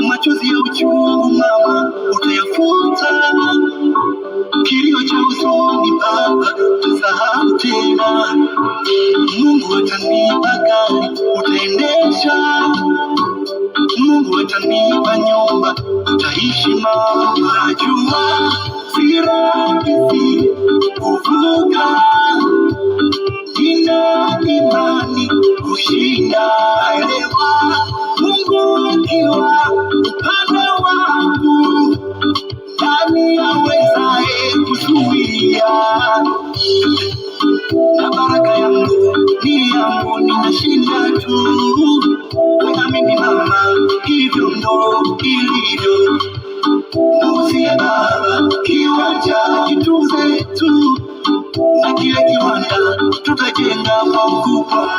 Machozi ya uchungu mama utayafuta, kilio cha huzuni baba utasahau tena. Mungu atanipa gari utaendesha, Mungu atanipa nyumba utaishi mama. Najua si rahisi kuvuka, nina imani kushinda. Elewa Mungu akiwa upande wangu, nani awezaye kuzuia? Na baraka yangu ni yangu, ninashinda tu. Naamini mama, hivyo ndo ilivyo. Muuzie baba kiwanja kitunze tu, na kile kiwanda tutajenga kwa ukubwa.